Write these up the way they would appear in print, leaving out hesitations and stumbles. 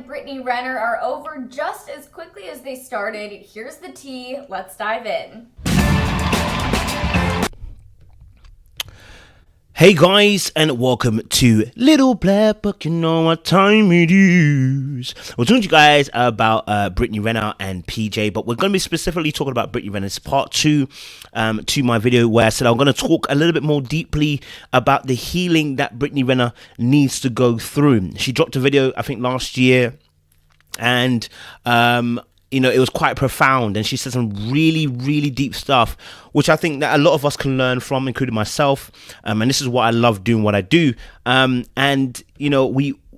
and Brittany Renner are over just as quickly as they started. Here's the tea. Let's dive in. Hey guys, and welcome to Little Black Book. You know what time it is. We're talking to you guys about Brittany Renner and PJ, but we're going to be specifically talking about Brittany Renner. It's part two to my video where I said I'm going to talk a little bit more deeply about the healing that Brittany Renner needs to go through. She dropped a video, I think, last year, and you know, it was quite profound, and she said some really deep stuff, which I think that a lot of us can learn from, including myself. And this is what I love doing what I do. And you know,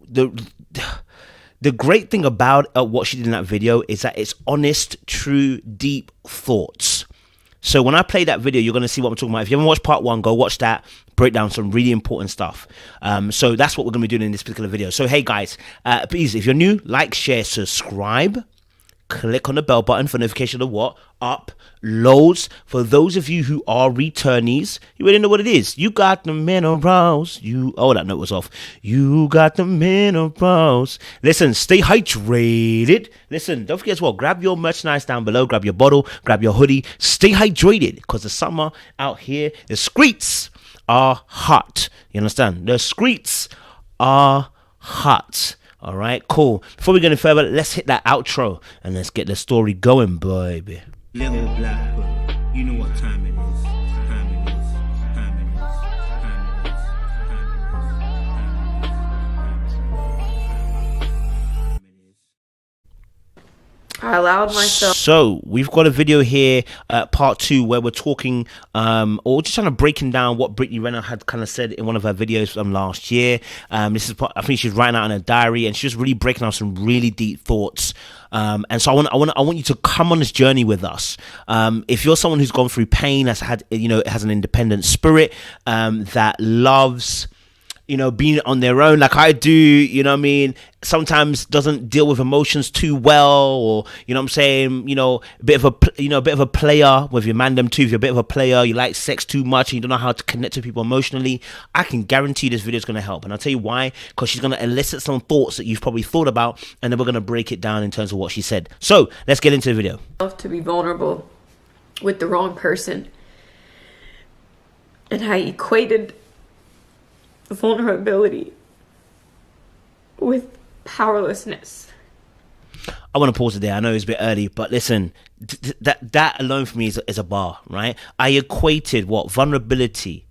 the great thing about what she did in that video is that it's honest, true, deep thoughts. So when I play that video, you're going to see what I'm talking about. If you haven't watched part one, go watch that. Break down some really important stuff. So that's what we're going to be doing in this particular video. So hey guys, please, if you're new, like, share, subscribe. Click on the bell button for notification of what? Uploads. For those of you who are returnees, you already know what it is. You got the minerals. Oh, that note was off. You got the minerals. Listen, stay hydrated. Listen, don't forget as well, grab your merchandise down below. Grab your bottle, grab your hoodie. Stay hydrated, because the summer out here, the streets are hot. You understand? The streets are hot. All right, cool. Before we go any further, let's hit that outro and let's get the story going, baby. Little Black Book, you know what time it is. Time it is. Time it is. Time it is. Time it is. I allowed myself. So we've got a video here, part two, where we're talking, or just kind of breaking down what Brittany Renner had kind of said in one of her videos from last year. This is part, I think she's writing out in her diary, and she's just really breaking down some really deep thoughts. And so I want you to come on this journey with us. If you're someone who's gone through pain, has had, you know, has an independent spirit, that loves, you know, being on their own like I do, you know what I mean, sometimes doesn't deal with emotions too well, or, you know what I'm saying, you know, a bit of a player with your mandem too. If you're a bit of a player, you like sex too much, and you don't know how to connect to people emotionally, I can guarantee this video is going to help. And I'll tell you why, because she's going to elicit some thoughts that you've probably thought about, and then we're going to break it down in terms of what she said. So let's get into the video. To be vulnerable with the wrong person, and I equated vulnerability with powerlessness. I want to pause it there. I know it's a bit early, but listen, that alone for me is a bar, right? I equated what? Vulnerability,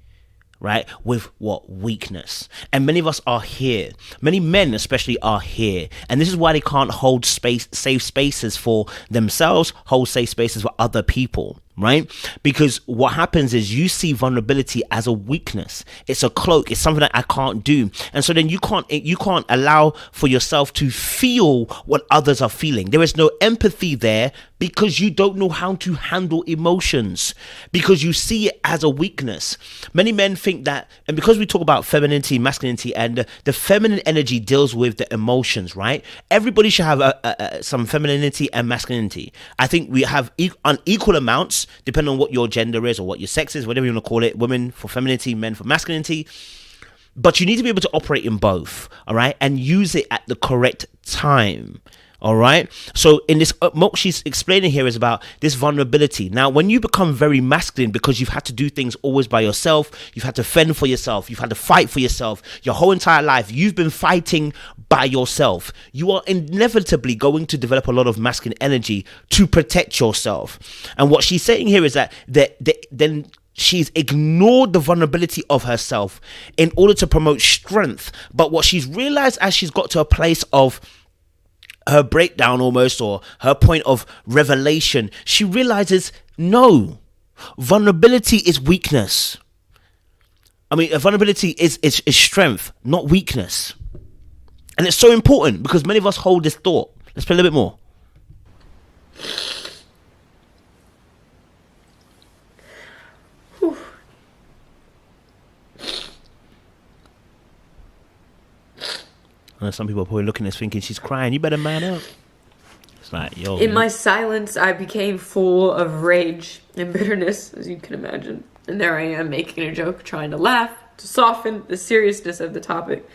right, with what? Weakness. And many of us are here. Many men especially are here. And this is why they can't hold safe spaces for themselves, hold safe spaces for other people. Right? Because what happens is you see vulnerability as a weakness. It's a cloak. It's something that I can't do. And so then you can't allow for yourself to feel what others are feeling. There is no empathy there, because you don't know how to handle emotions, because you see it as a weakness. Many men think that, and because we talk about femininity, masculinity, and the feminine energy deals with the emotions, right? Everybody should have some femininity and masculinity. I think we have on equal amounts, depending on what your gender is or what your sex is, whatever you want to call it. Women for femininity, men for masculinity. But you need to be able to operate in both, all right, and use it at the correct time. All right. So in this, what she's explaining here is about this vulnerability. Now, when you become very masculine, because you've had to do things always by yourself, you've had to fend for yourself, you've had to fight for yourself, your whole entire life, you've been fighting by yourself. You are inevitably going to develop a lot of masculine energy to protect yourself. And what she's saying here is that then she's ignored the vulnerability of herself in order to promote strength. But what she's realized as she's got to a place of her breakdown almost, or her point of revelation, she realizes, no, vulnerability is weakness. I mean, vulnerability is strength, not weakness. And it's so important, because many of us hold this thought. Let's play a little bit more. Some people are probably looking at this thinking, she's crying, you better man up. It's like, yo. In my silence, I became full of rage and bitterness, as you can imagine. And there I am, making a joke, trying to laugh, to soften the seriousness of the topic.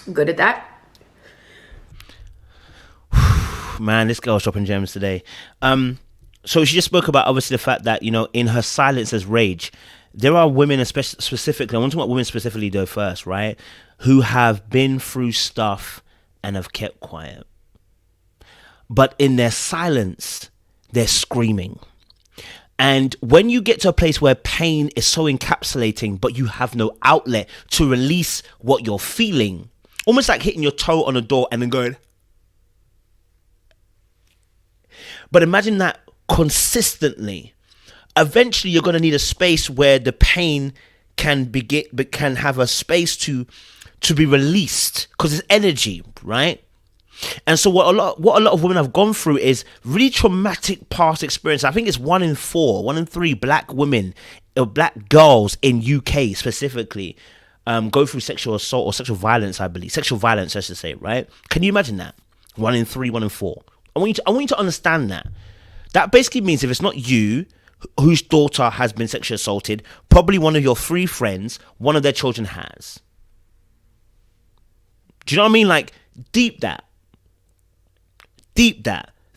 I'm good at that. man, this girl's dropping gems today. So she just spoke about obviously the fact that, you know, in her silence there's rage. There are women, especially specifically, I want to talk about women specifically though first, right? Who have been through stuff and have kept quiet. But in their silence, they're screaming. And when you get to a place where pain is so encapsulating, but you have no outlet to release what you're feeling, almost like hitting your toe on a door and then going. But imagine that consistently. Eventually, you're going to need a space where the pain can have a space to be released, because it's energy, right? And so what a lot of women have gone through is really traumatic past experience. I think it's 1 in 3 black women or black girls in UK specifically go through sexual assault or sexual violence, I believe. Sexual violence, I should say, right? Can you imagine that? 1 in 3, 1 in 4. I want you to understand that. That basically means if it's not you whose daughter has been sexually assaulted, probably one of your 3 friends, one of their children has. Do you know what I mean? Like, deep that.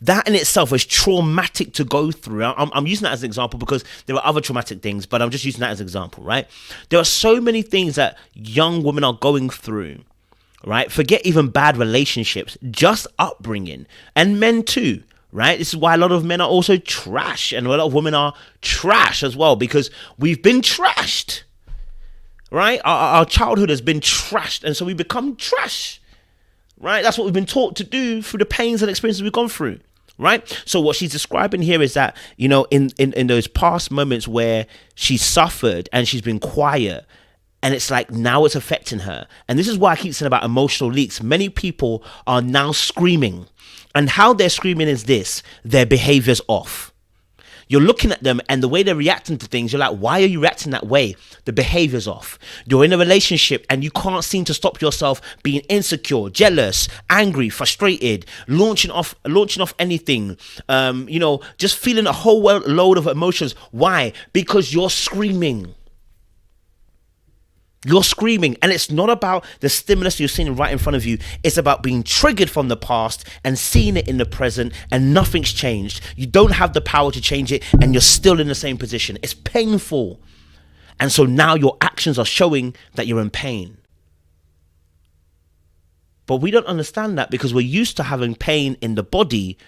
That in itself is traumatic to go through. I'm using that as an example because there are other traumatic things, but I'm just using that as an example, right? There are so many things that young women are going through, right? Forget even bad relationships, just upbringing, and men too, right? This is why a lot of men are also trash, and a lot of women are trash as well, because we've been trashed, right? Our childhood has been trashed, and so we become trash. Right? That's what we've been taught to do through the pains and experiences we've gone through. Right? So what she's describing here is that, you know, in those past moments where she suffered and she's been quiet, and it's like now it's affecting her. And this is why I keep saying about emotional leaks. Many people are now screaming. And how they're screaming is this: their behavior's off. You're looking at them and the way they're reacting to things, you're like, why are you reacting that way? The behavior's off. You're in a relationship and you can't seem to stop yourself being insecure, jealous, angry, frustrated, launching off anything, you know, just feeling a whole load of emotions. Why? Because you're screaming. You're screaming, and it's not about the stimulus you're seeing right in front of you. It's about being triggered from the past and seeing it in the present, and nothing's changed. You don't have the power to change it, and you're still in the same position. It's painful. And so now your actions are showing that you're in pain. But we don't understand that because we're used to having pain in the body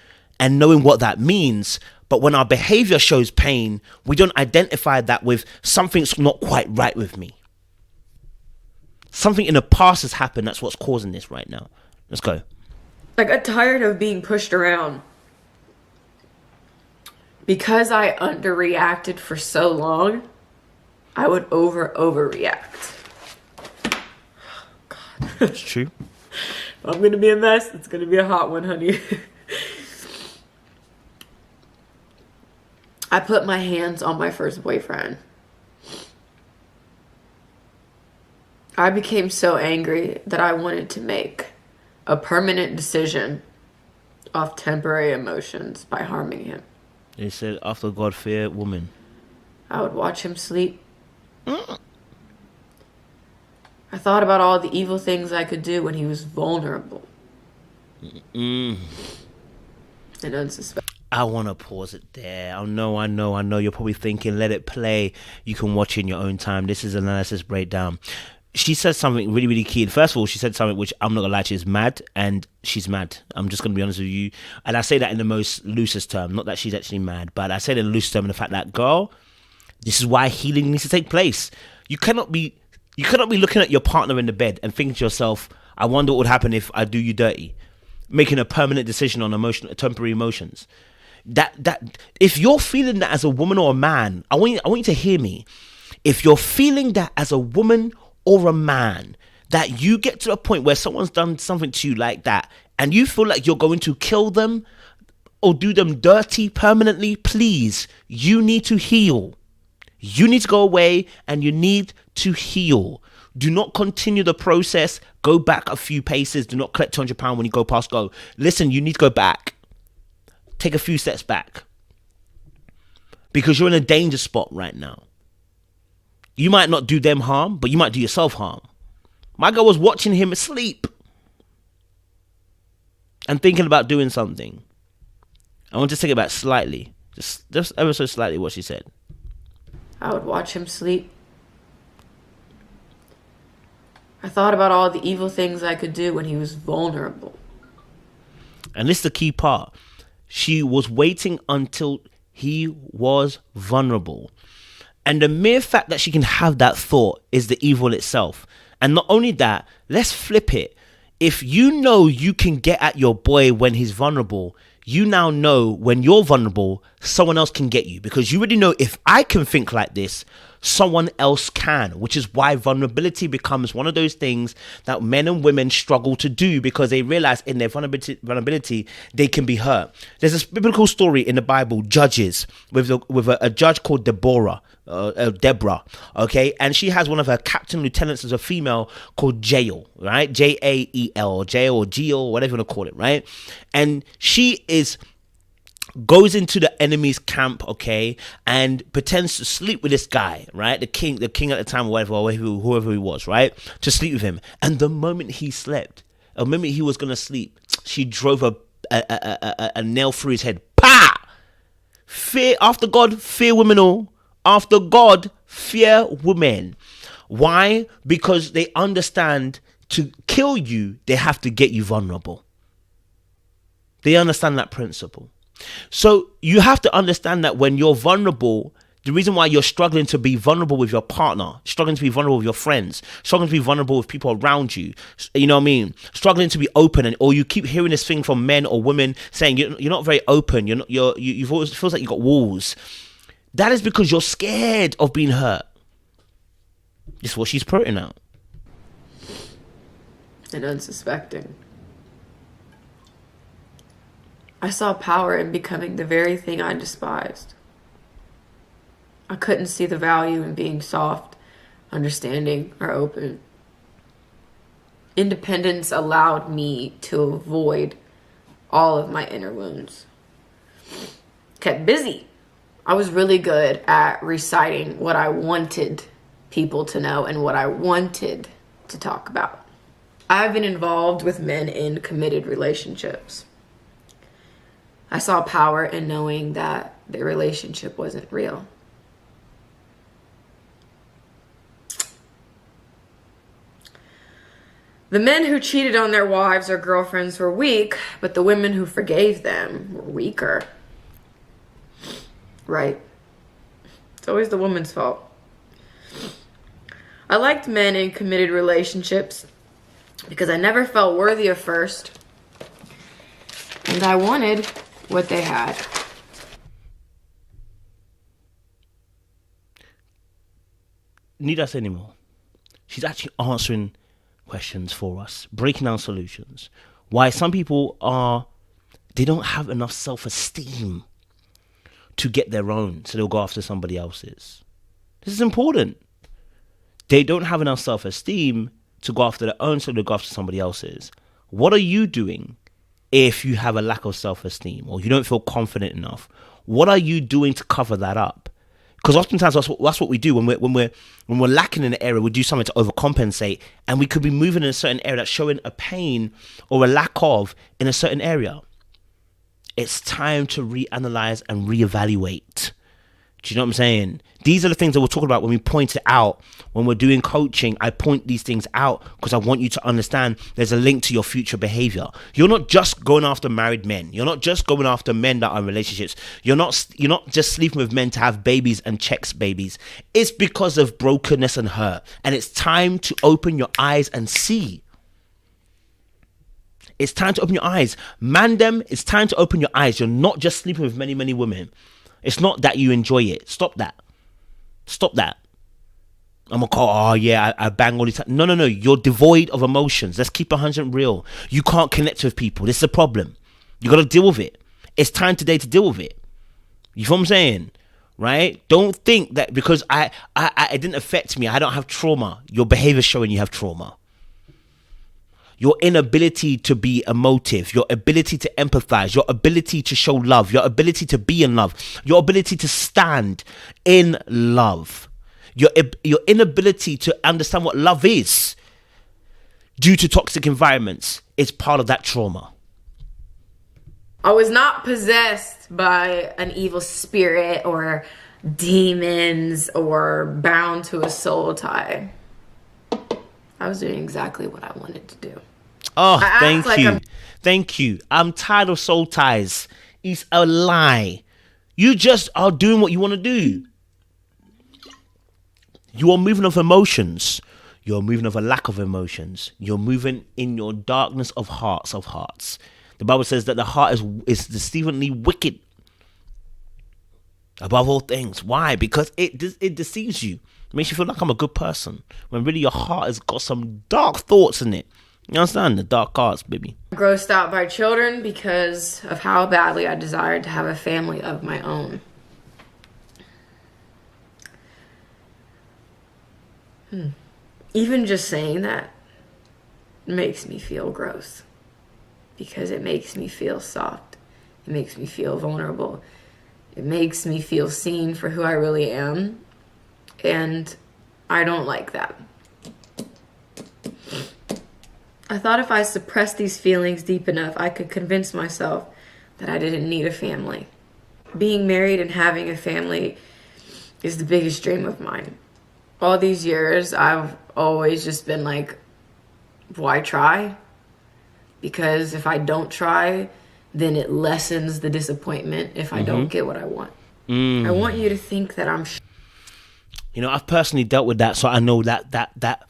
and knowing what that means. But when our behavior shows pain, we don't identify that with something's not quite right with me. Something in the past has happened. That's what's causing this right now. Let's go. I got tired of being pushed around. Because I underreacted for so long, I would overreact. God. It's true. If I'm going to be a mess, it's going to be a hot one, honey. I put my hands on my first boyfriend. I became so angry that I wanted to make a permanent decision off temporary emotions by harming him. They said, after God, fear woman. I would watch him sleep. I thought about all the evil things I could do when he was vulnerable. And unsuspecting. I want to pause it there. I know. You're probably thinking, let it play. You can watch it in your own time. This is analysis breakdown. She said something really, really key. First of all, she said something which I'm not going to lie to you is mad, and she's mad. I'm just going to be honest with you. And I say that in the most loosest term. Not that she's actually mad, but I say it in the loosest term in the fact that, girl, this is why healing needs to take place. You cannot be looking at your partner in the bed and thinking to yourself, I wonder what would happen if I do you dirty. Making a permanent decision on temporary emotions. That if you're feeling that as a woman or a man, I want you to hear me. If you're feeling that as a woman or a man, that you get to a point where someone's done something to you like that and you feel like you're going to kill them or do them dirty permanently, please, you need to heal. You need to go away and you need to heal. Do not continue the process. Go back a few paces. Do not collect £200 when you go past go. Listen, you need to go back. Take a few steps back. Because you're in a danger spot right now. You might not do them harm, but you might do yourself harm. My girl was watching him asleep. and thinking about doing something. I want to take it back slightly, just ever so slightly what she said. I would watch him sleep. I thought about all the evil things I could do when he was vulnerable. And this is the key part. She was waiting until he was vulnerable. And the mere fact that she can have that thought is the evil itself. And not only that, let's flip it. If you know you can get at your boy when he's vulnerable, you now know when you're vulnerable, someone else can get you. Because you already know, if I can think like this, someone else can. Which is why vulnerability becomes one of those things that men and women struggle to do, because they realize in their vulnerability they can be hurt. There's this biblical story in the Bible, Judges, with a judge called Deborah, okay, and she has one of her captain lieutenants as a female called Jael, right? Jael, or Jael, or Geo, whatever you want to call it, right? And she goes into the enemy's camp, okay, and pretends to sleep with this guy, right? The king at the time, or whatever, or whoever he was, right? To sleep with him. And the moment he slept, the moment he was gonna sleep, she drove a nail through his head. Pa! Fear after God, fear women all. After God, fear women. Why? Because they understand to kill you, they have to get you vulnerable. They understand that principle. So you have to understand that when you're vulnerable, the reason why you're struggling to be vulnerable with your partner, struggling to be vulnerable with your friends, struggling to be vulnerable with people around you, you know what I mean? Struggling to be open, or you keep hearing this thing from men or women saying you're not very open. You've always feels like you got walls. That is because you're scared of being hurt. This is what she's putting out. And unsuspecting. I saw power in becoming the very thing I despised. I couldn't see the value in being soft, understanding, or open. Independence allowed me to avoid all of my inner wounds. Kept busy. I was really good at reciting what I wanted people to know and what I wanted to talk about. I've been involved with men in committed relationships. I saw power in knowing that the relationship wasn't real. The men who cheated on their wives or girlfriends were weak, but the women who forgave them were weaker. Right. It's always the woman's fault. I liked men in committed relationships because I never felt worthy of first, and I wanted what they had. Need I say anymore? She's actually answering questions for us, breaking down solutions. Why some people they don't have enough self-esteem to get their own, so they'll go after somebody else's. This is important. They don't have enough self-esteem to go after their own, so they'll go after somebody else's. What are you doing if you have a lack of self-esteem or you don't feel confident enough? What are you doing to cover that up? Because oftentimes that's what we do when we're lacking in an area. We do something to overcompensate, and we could be moving in a certain area that's showing a pain or a lack of in a certain area. It's time to reanalyze and reevaluate. Do you know what I'm saying? These are the things that we're talking about when we point it out. When we're doing coaching, I point these things out because I want you to understand there's a link to your future behavior. You're not just going after married men. You're not just going after men that are in relationships. You're not just sleeping with men to have babies and checks babies. It's because of brokenness and hurt. And it's time to open your eyes and see. It's time to open your eyes. Mandem, it's time to open your eyes. You're not just sleeping with many, many women. It's not that you enjoy it. Stop that. Stop that. I'm gonna call, I bang all the time. No. You're devoid of emotions. Let's keep 100 real. You can't connect with people. This is a problem. You gotta deal with it. It's time today to deal with it. You feel what I'm saying? Right? Don't think that because it didn't affect me, I don't have trauma. Your behavior showing you have trauma. Your inability to be emotive, your ability to empathize, your ability to show love, your ability to be in love, your ability to stand in love, your inability to understand what love is due to toxic environments is part of that trauma. I was not possessed by an evil spirit or demons or bound to a soul tie. I was doing exactly what I wanted to do. Oh, I thank act like you. I'm- Thank you. I'm tired of soul ties. It's a lie. You just are doing what you want to do. You are moving off emotions. You're moving off a lack of emotions. You're moving in your darkness of hearts. The Bible says that the heart is deceivingly wicked above all things. Why? Because it deceives you. It makes you feel like I'm a good person, when really your heart has got some dark thoughts in it. You understand? The dark arts, baby. Grossed out by children because of how badly I desired to have a family of my own. Even just saying that makes me feel gross, because it makes me feel soft. It makes me feel vulnerable. It makes me feel seen for who I really am. And I don't like that. I thought if I suppressed these feelings deep enough, I could convince myself that I didn't need a family. Being married and having a family is the biggest dream of mine. All these years, I've always just been like, why try? Because if I don't try, then it lessens the disappointment if I don't get what I want. I want you to think that I'm... You know, I've personally dealt with that, so I know that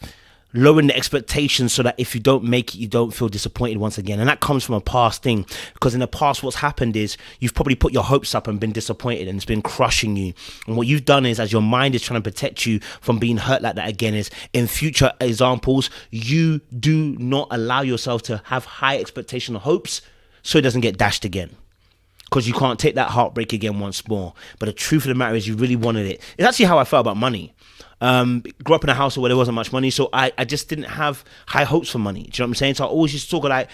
lowering the expectations so that if you don't make it, you don't feel disappointed once again. And that comes from a past thing, because in the past what's happened is you've probably put your hopes up and been disappointed, and it's been crushing you. And what you've done is, as your mind is trying to protect you from being hurt like that again, is in future examples, you do not allow yourself to have high expectation or hopes so it doesn't get dashed again. Because you can't take that heartbreak again once more. But the truth of the matter is, you really wanted it. It's actually how I felt about money. Grew up in a household where there wasn't much money, so I just didn't have high hopes for money. Do you know what I'm saying? So I always used to talk like,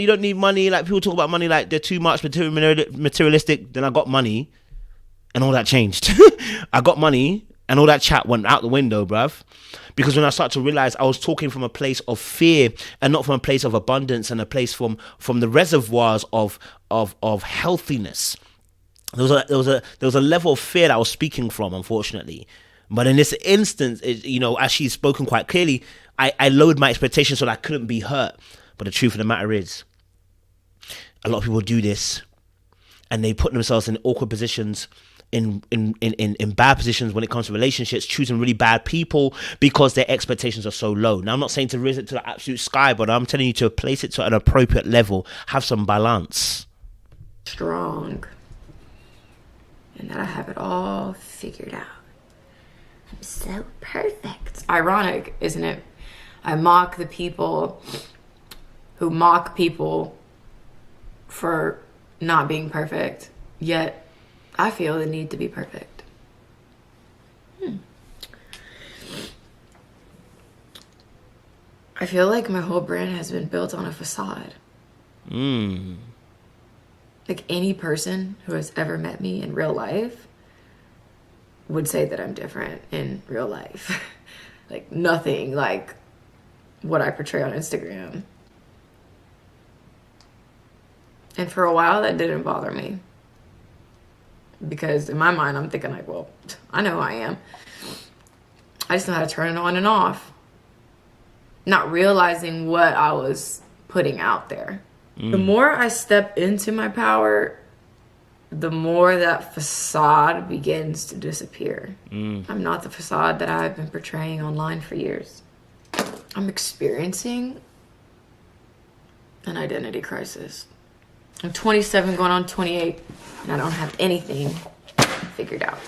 you don't need money. Like, people talk about money like they're too much materialistic. Then I got money, and all that changed. I got money, and all that chat went out the window, bruv. Because when I started to realize I was talking from a place of fear and not from a place of abundance, and a place from the reservoirs of healthiness. There was a level of fear that I was speaking from, unfortunately. But in this instance, as she's spoken quite clearly, I lowered my expectations so that I couldn't be hurt. But the truth of the matter is, a lot of people do this, and they put themselves in awkward positions, in bad positions when it comes to relationships, choosing really bad people because their expectations are so low. Now, I'm not saying to raise it to the absolute sky, but I'm telling you to place it to an appropriate level, have some balance. Strong. And that I have it all figured out. I'm so perfect. Ironic, isn't it? I mock the people who mock people for not being perfect, yet I feel the need to be perfect. I feel like my whole brand has been built on a facade. Like, any person who has ever met me in real life would say that I'm different in real life. Like, nothing like what I portray on Instagram. And for a while, that didn't bother me. Because in my mind, I'm thinking like, well, I know who I am. I just know how to turn it on and off. Not realizing what I was putting out there. The more I step into my power, the more that facade begins to disappear. I'm not the facade that I've been portraying online for years. I'm experiencing an identity crisis. I'm 27 going on 28, and I don't have anything figured out.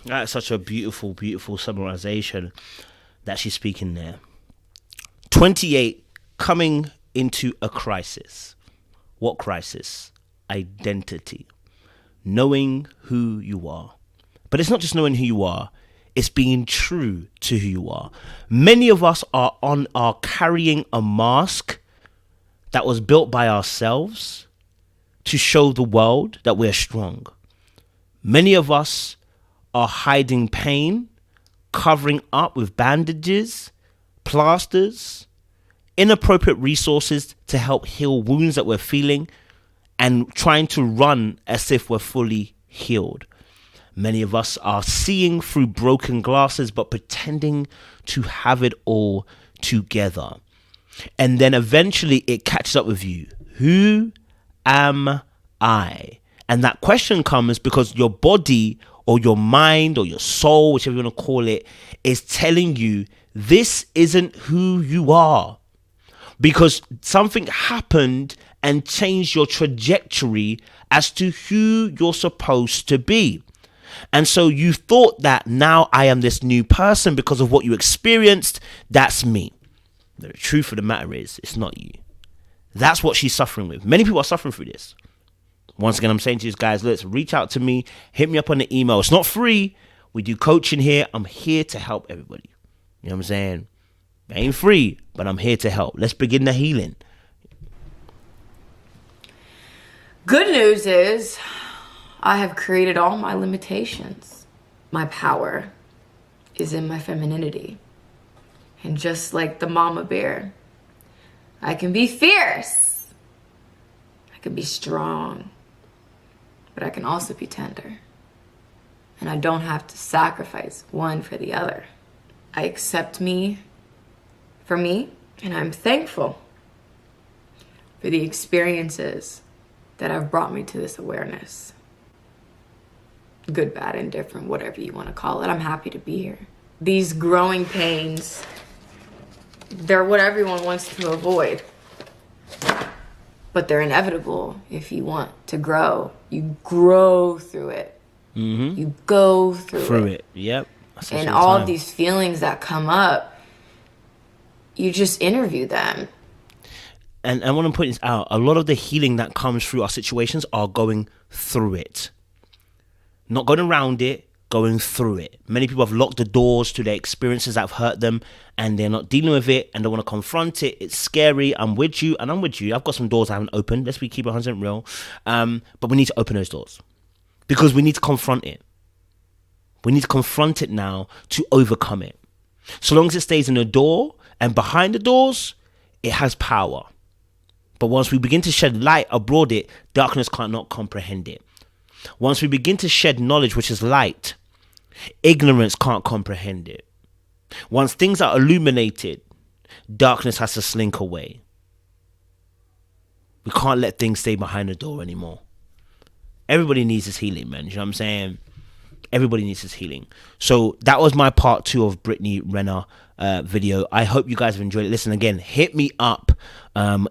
That's such a beautiful, beautiful summarization that she's speaking there. 28, coming into a crisis. What crisis? Identity. Knowing who you are. But it's not just knowing who you are, it's being true to who you are. Many of us are carrying a mask that was built by ourselves to show the world that we're strong. Many of us are hiding pain, covering up with bandages, plasters, inappropriate resources to help heal wounds that we're feeling, and trying to run as if we're fully healed. Many of us are seeing through broken glasses, but pretending to have it all together. And then eventually it catches up with you. Who am I? And that question comes because your body or your mind or your soul, whichever you want to call it, is telling you this isn't who you are. Because something happened and changed your trajectory as to who you're supposed to be. And so you thought that now I am this new person because of what you experienced. That's me. The truth of the matter is, it's not you. That's what she's suffering with. Many people are suffering through this. Once again, I'm saying to you guys, let's reach out to me. Hit me up on the email. It's not free. We do coaching here. I'm here to help everybody. You know what I'm saying? It ain't free, but I'm here to help. Let's begin the healing. Good news is I have created all my limitations. My power is in my femininity. And just like the mama bear, I can be fierce. I can be strong. But I can also be tender. And I don't have to sacrifice one for the other. I accept me for me, and I'm thankful for the experiences that have brought me to this awareness. Good, bad, indifferent, whatever you want to call it. I'm happy to be here. These growing pains, they're what everyone wants to avoid. But they're inevitable if you want to grow. You grow through it. Mm-hmm. You go through it. Yep. And all of these feelings that come up, you just interview them. And I want to point this out. A lot of the healing that comes through our situations are going through it. Not going around it, going through it. Many people have locked the doors to their experiences that have hurt them, and they're not dealing with it, and they want to confront it. It's scary. I'm with you, and I'm with you. I've got some doors I haven't opened. Let's keep it 100% real. But we need to open those doors because we need to confront it. We need to confront it now to overcome it. So long as it stays in the door and behind the doors, it has power. But once we begin to shed light abroad it, darkness cannot comprehend it. Once we begin to shed knowledge, which is light, ignorance can't comprehend it. Once things are illuminated, darkness has to slink away. We can't let things stay behind the door anymore. Everybody needs this healing, man. You know what I'm saying? Everybody needs this healing. So that was my part 2 of Brittany Renner video. I hope you guys have enjoyed it. Listen, again, hit me up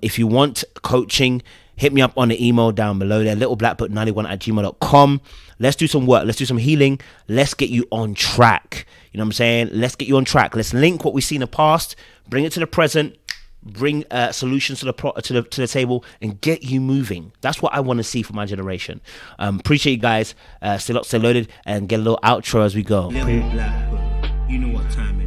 if you want coaching. Hit me up on the email down below there, littleblackbook91@gmail.com. Let's do some work. Let's do some healing. Let's get you on track. You know what I'm saying? Let's get you on track. Let's link what we've seen in the past, bring it to the present, bring solutions to the table, and get you moving. That's what I want to see for my generation. Appreciate you guys. Stay locked, stay loaded, and get a little outro as we go. Little Black Book, you know what time